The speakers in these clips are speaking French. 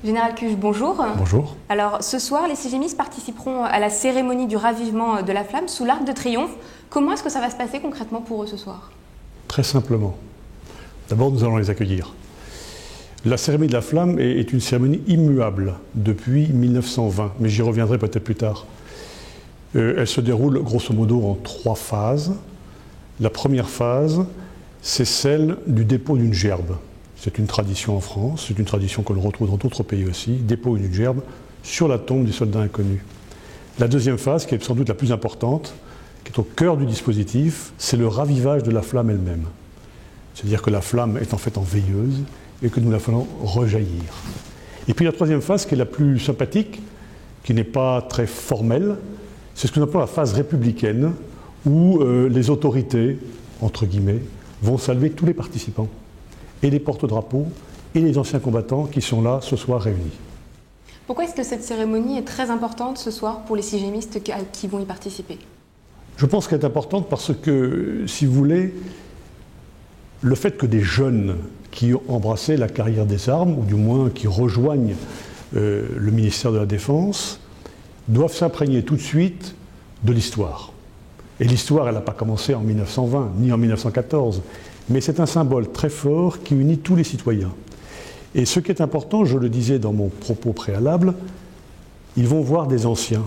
Général Cuges, bonjour. Bonjour. Alors, ce soir, les CGMistes participeront à la cérémonie du ravivement de la flamme sous l'Arc de Triomphe. Comment est-ce que ça va se passer concrètement pour eux ce soir? Très simplement. D'abord, nous allons les accueillir. La cérémonie de la flamme est une cérémonie immuable depuis 1920, mais j'y reviendrai peut-être plus tard. Elle se déroule grosso modo en 3 phases. La première phase, c'est celle du dépôt d'une gerbe. C'est une tradition en France, c'est une tradition que l'on retrouve dans d'autres pays aussi, dépôt d'une gerbe sur la tombe du soldat inconnu. La deuxième phase, qui est sans doute la plus importante, qui est au cœur du dispositif, c'est le ravivage de la flamme elle-même. C'est-à-dire que la flamme est en fait en veilleuse et que nous la faisons rejaillir. Et puis la troisième phase, qui est la plus sympathique, qui n'est pas très formelle, c'est ce que nous appelons la phase républicaine, où les autorités, entre guillemets, vont saluer tous les participants, et les porte-drapeaux, et les anciens combattants qui sont là ce soir réunis. Pourquoi est-ce que cette cérémonie est très importante ce soir pour les CGMistes qui vont y participer? Je pense qu'elle est importante parce que, si vous voulez, le fait que des jeunes qui ont embrassé la carrière des armes, ou du moins qui rejoignent le ministère de la Défense, doivent s'imprégner tout de suite de l'histoire. Et l'histoire, elle n'a pas commencé en 1920, ni en 1914, mais c'est un symbole très fort qui unit tous les citoyens. Et ce qui est important, je le disais dans mon propos préalable, ils vont voir des anciens.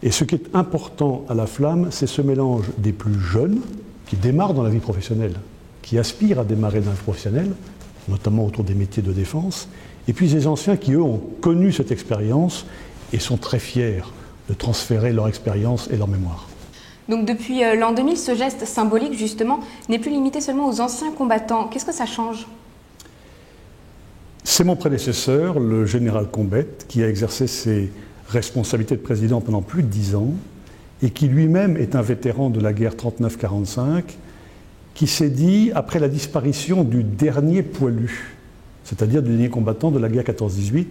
Et ce qui est important à la flamme, c'est ce mélange des plus jeunes, qui démarrent dans la vie professionnelle, qui aspirent à démarrer dans la vie professionnelle, notamment autour des métiers de défense, et puis des anciens qui, eux, ont connu cette expérience et sont très fiers de transférer leur expérience et leur mémoire. Donc depuis l'an 2000, ce geste symbolique, justement, n'est plus limité seulement aux anciens combattants. Qu'est-ce que ça change? C'est mon prédécesseur, le général Combette, qui a exercé ses responsabilités de président pendant plus de 10 ans et qui lui-même est un vétéran de la guerre 39-45, qui s'est dit, après la disparition du dernier poilu, c'est-à-dire du dernier combattant de la guerre 14-18,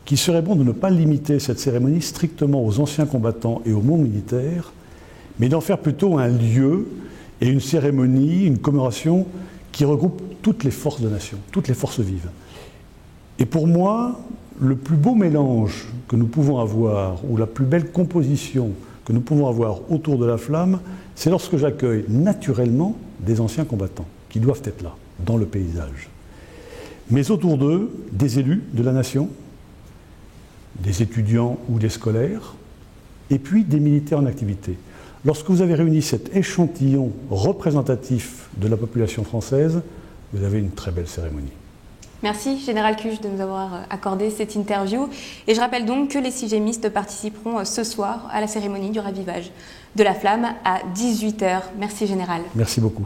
qu'il serait bon de ne pas limiter cette cérémonie strictement aux anciens combattants et au monde militaire, mais d'en faire plutôt un lieu et une cérémonie, une commémoration qui regroupe toutes les forces de nation, toutes les forces vives. Et pour moi, le plus beau mélange que nous pouvons avoir, ou la plus belle composition que nous pouvons avoir autour de la flamme, c'est lorsque j'accueille naturellement des anciens combattants, qui doivent être là, dans le paysage. Mais autour d'eux, des élus de la nation, des étudiants ou des scolaires, et puis des militaires en activité. Lorsque vous avez réuni cet échantillon représentatif de la population française, vous avez une très belle cérémonie. Merci, Général Cuges, de nous avoir accordé cette interview. Et je rappelle donc que les CGMistes participeront ce soir à la cérémonie du ravivage de la flamme à 18 h. Merci, Général. Merci beaucoup.